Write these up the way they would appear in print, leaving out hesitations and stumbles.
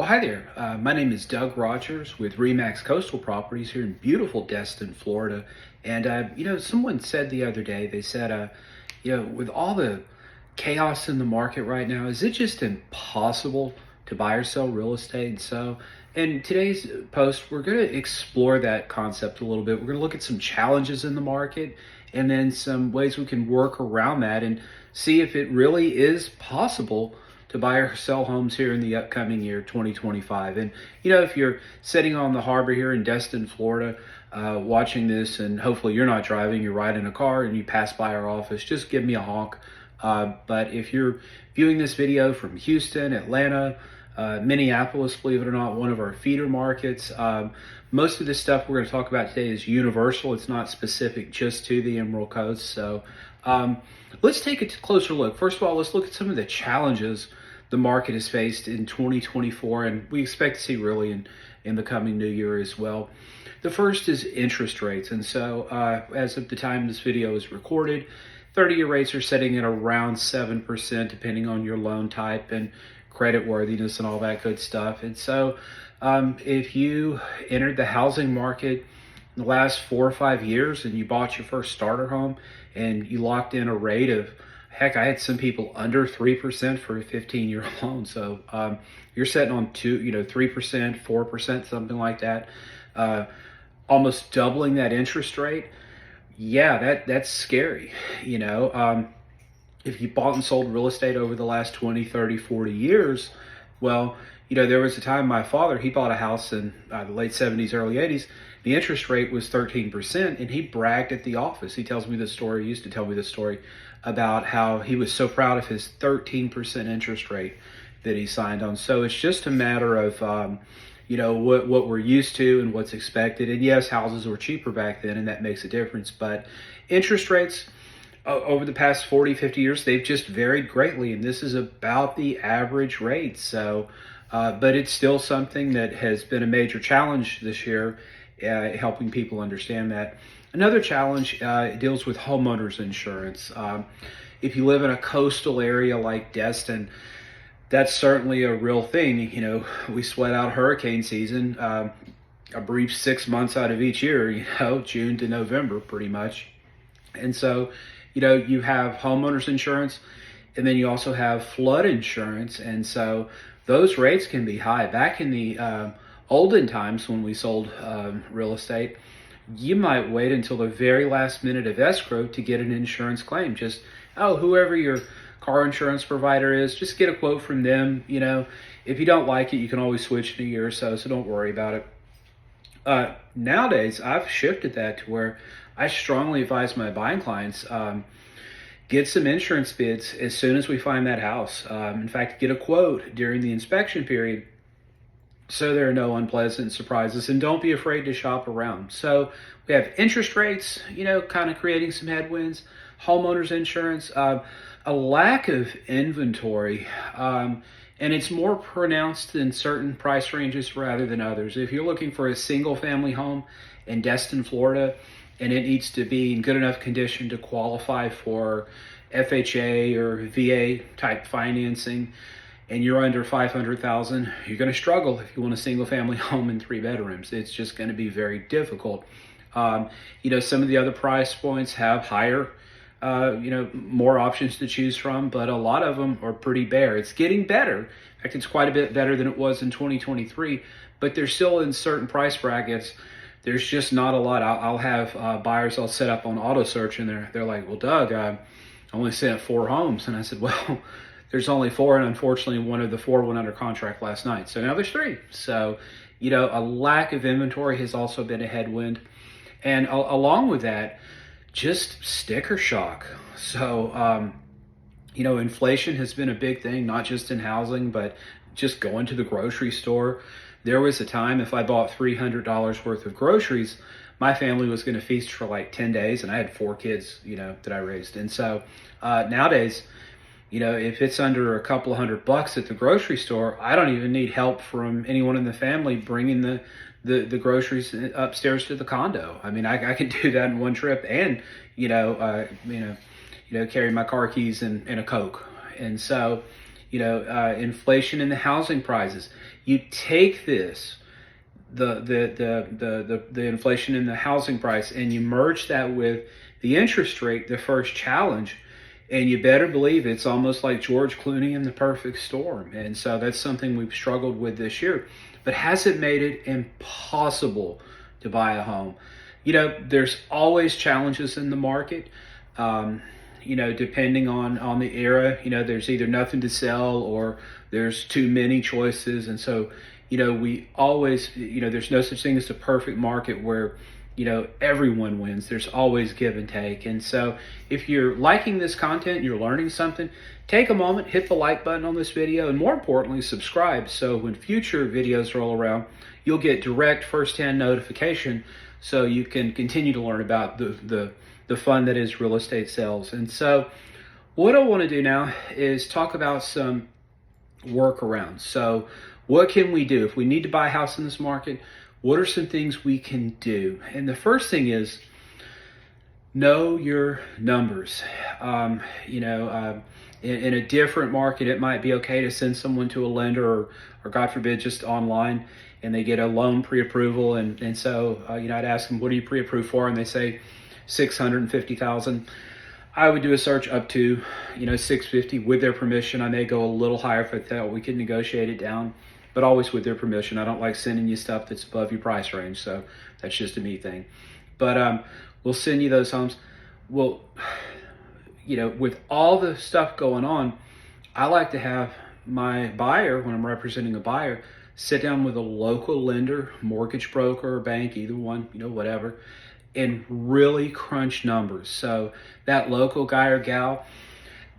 Well, hi there. My name is Doug Rogers with Remax Coastal Properties here in beautiful Destin, Florida. And, someone said the other day, they said, with all the chaos in the market right now, is it just impossible to buy or sell real estate? And so, in today's post, we're going to explore that concept a little bit. We're going to look at some challenges in the market and then some ways we can work around that and see if it really is possible to buy or sell homes here in the upcoming year 2025. And if you're sitting on the harbor here in Destin, Florida, watching this, and hopefully you're not driving, you're riding a car and you pass by our office, just give me a honk. But if you're viewing this video from Houston, Atlanta, Minneapolis, believe it or not, one of our feeder markets, most of the stuff we're going to talk about today is universal. It's not specific just to the Emerald Coast. So let's take a closer look. First of all, let's look at some of the challenges the market has faced in 2024, and we expect to see really in the coming new year as well. The first is interest rates. And so as of the time this video is recorded, 30-year rates are setting at around 7%, depending on your loan type and credit worthiness and all that good stuff. And so if you entered the housing market in the last 4 or 5 years and you bought your first starter home and you locked in a rate of, heck, I had some people under 3% for a 15-year loan. So you're setting on 3%, 4%, something like that, almost doubling that interest rate. Yeah, that's scary. If you bought and sold real estate over the last 20, 30, 40 years, well, there was a time my father, he bought a house in the late 70s, early 80s. The interest rate was 13%, and he bragged at the office. He tells me this story, he used to tell me this story about how he was so proud of his 13% interest rate that he signed on. So it's just a matter of, what we're used to and what's expected. And yes, houses were cheaper back then, and that makes a difference. But interest rates over the past 40, 50 years, they've just varied greatly, and this is about the average rate. So, but it's still something that has been a major challenge this year, helping people understand that. Another challenge deals with homeowners insurance. If you live in a coastal area like Destin, that's certainly a real thing. We sweat out hurricane season, a brief 6 months out of each year, June to November pretty much. And so, you have homeowners insurance, and then you also have flood insurance. And so those rates can be high. Back in the olden times when we sold real estate, you might wait until the very last minute of escrow to get an insurance claim. Just, whoever your car insurance provider is, just get a quote from them. If you don't like it, you can always switch in a year or so don't worry about it. Nowadays, I've shifted that to where I strongly advise my buying clients, get some insurance bids as soon as we find that house. In fact, get a quote during the inspection period so there are no unpleasant surprises, and don't be afraid to shop around. So we have interest rates, kind of creating some headwinds, homeowners insurance, a lack of inventory, and it's more pronounced in certain price ranges rather than others. If you're looking for a single family home in Destin, Florida, and it needs to be in good enough condition to qualify for FHA or VA type financing, and you're under $500,000, you're going to struggle if you want a single family home in 3 bedrooms. It's just going to be very difficult. Some of the other price points have higher, more options to choose from, but a lot of them are pretty bare. It's getting better. In fact, it's quite a bit better than it was in 2023, but they're still in certain price brackets. There's just not a lot. I'll have buyers I'll set up on auto search, and they're like, well, Doug, I only sent 4 homes. And I said, well, there's only 4, and unfortunately one of the 4 went under contract last night. So now there's 3. So, a lack of inventory has also been a headwind. And along with that, just sticker shock. So, inflation has been a big thing, not just in housing, but just going to the grocery store. There was a time if I bought $300 worth of groceries, my family was going to feast for like 10 days, and I had 4 kids, that I raised. And so nowadays, if it's under a couple of $100 at the grocery store, I don't even need help from anyone in the family bringing the groceries upstairs to the condo. I mean, I can do that in one trip, and carry my car keys and a Coke. And so, inflation in the housing prices. You take this, the inflation in the housing price, and you merge that with the interest rate, the first challenge, and you better believe it's almost like George Clooney in The Perfect Storm. And so that's something we've struggled with this year. But has it made it impossible to buy a home? There's always challenges in the market. Depending on the era, there's either nothing to sell or there's too many choices. And so, we always, there's no such thing as the perfect market where, everyone wins. There's always give and take. And so if you're liking this content, you're learning something, take a moment, hit the like button on this video, and more importantly, subscribe. So when future videos roll around, you'll get direct first-hand notification so you can continue to learn about the fun that is real estate sales. And so what I want to do now is talk about some workarounds. So what can we do if we need to buy a house in this market? What are some things we can do? And the first thing is know your numbers. In a different market, it might be okay to send someone to a lender or God forbid, just online, and they get a loan pre-approval. And so, I'd ask them, what are you pre-approved for? And they say $650,000. I would do a search up to, $650 with their permission. I may go a little higher if I thought we could negotiate it down, but always with their permission. I don't like sending you stuff that's above your price range, so that's just a me thing. But we'll send you those homes. Well, with all the stuff going on, I like to have my buyer, when I'm representing a buyer, sit down with a local lender, mortgage broker, or bank, either one, whatever, and really crunch numbers. So that local guy or gal,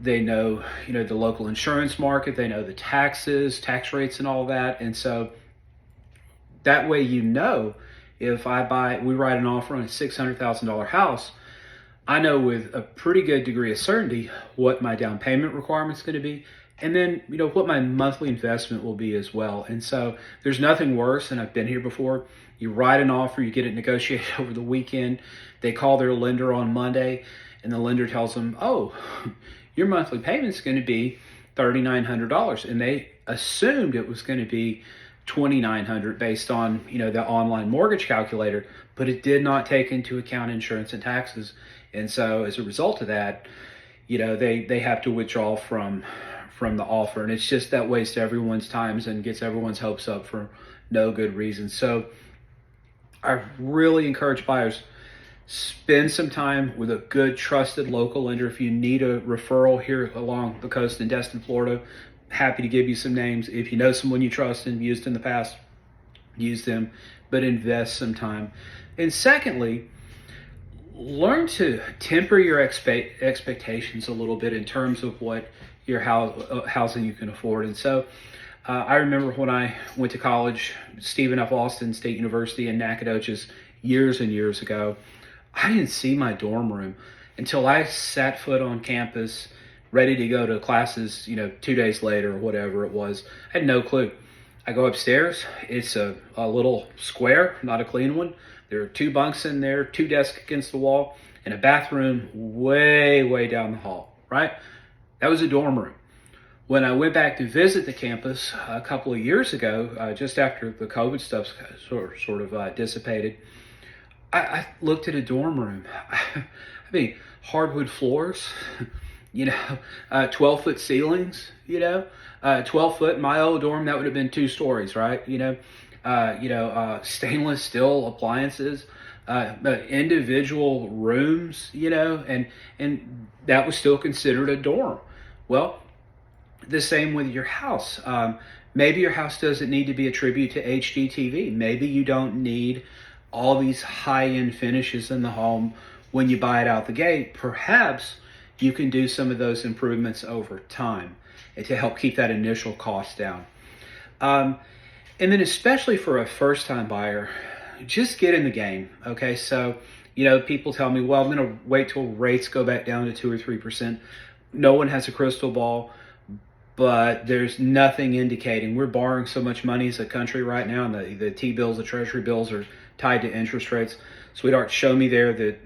they know, the local insurance market, they know the taxes, tax rates and all that. And so that way, if we write an offer on a $600,000 house, I know with a pretty good degree of certainty what my down payment requirement is going to be, and then, what my monthly investment will be as well. And so there's nothing worse, and I've been here before. You write an offer, you get it negotiated over the weekend. They call their lender on Monday, and the lender tells them, oh, your monthly payment's going to be $3,900. And they assumed it was going to be $2,900 based on, the online mortgage calculator, but it did not take into account insurance and taxes. And so as a result of that, they have to withdraw from the offer. And it's just that wastes everyone's times and gets everyone's hopes up for no good reason. So I really encourage buyers, spend some time with a good, trusted local lender. If you need a referral here along the coast in Destin, Florida, happy to give you some names. If you know someone you trust and used in the past, use them, but invest some time. And secondly, learn to temper your expectations a little bit in terms of what your housing you can afford. And so I remember when I went to college, Stephen F. Austin State University in Nacogdoches years and years ago, I didn't see my dorm room until I sat foot on campus, ready to go to classes, 2 days later or whatever it was. I had no clue. I go upstairs. It's a little square, not a clean one. There are 2 bunks in there, 2 desks against the wall, and a bathroom way, way down the hall, right? That was a dorm room. When I went back to visit the campus a couple of years ago, just after the COVID stuff sort of dissipated, I looked at a dorm room. I mean, hardwood floors, 12-foot ceilings, 12-foot. In my old dorm, that would have been 2 stories, right? Stainless steel appliances, individual rooms, and that was still considered a dorm. Well, the same with your house. Maybe your house doesn't need to be a tribute to HGTV. Maybe you don't need all these high-end finishes in the home when you buy it out the gate. Perhaps you can do some of those improvements over time to help keep that initial cost down. And then especially for a first-time buyer, just get in the game, okay? So, people tell me, well, I'm going to wait till rates go back down to 2 or 3%. No one has a crystal ball, but there's nothing indicating. We're borrowing so much money as a country right now, and the T-bills, the Treasury bills are tied to interest rates. Sweetheart, show me there that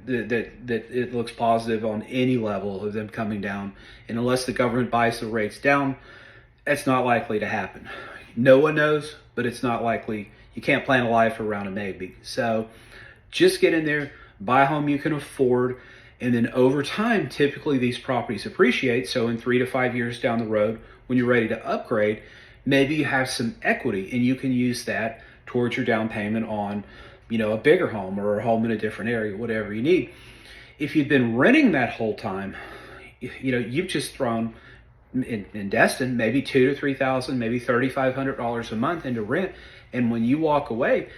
it looks positive on any level of them coming down. And unless the government buys the rates down, That's not likely to happen. No one knows, but it's not likely. You can't plan a life around a maybe. So just get in there, buy a home you can afford, and then over time, typically these properties appreciate. So in 3 to 5 years down the road, when you're ready to upgrade, maybe you have some equity and you can use that towards your down payment on, a bigger home or a home in a different area, whatever you need. If you've been renting that whole time, you've just thrown in Destin maybe $2,000 to $3,000, maybe $3,500 a month into rent, and when you walk away,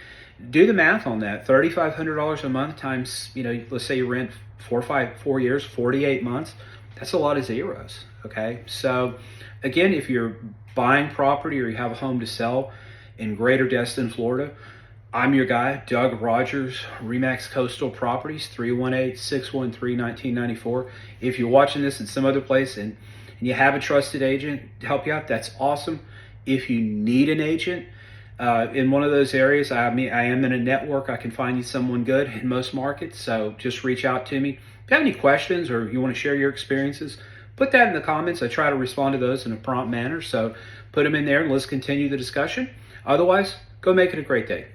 do the math on that. $3,500 a month times, let's say you rent 4 years, 48 months. That's a lot of zeros. Okay, so again, if you're buying property or you have a home to sell in Greater Destin, Florida, I'm your guy, Doug Rogers, Remax Coastal Properties, 318-613-1994. If you're watching this in some other place and you have a trusted agent to help you out, that's awesome. If you need an agent in one of those areas, I am in a network. I can find you someone good in most markets, so just reach out to me. If you have any questions or you want to share your experiences, put that in the comments. I try to respond to those in a prompt manner, so put them in there and let's continue the discussion. Otherwise, go make it a great day.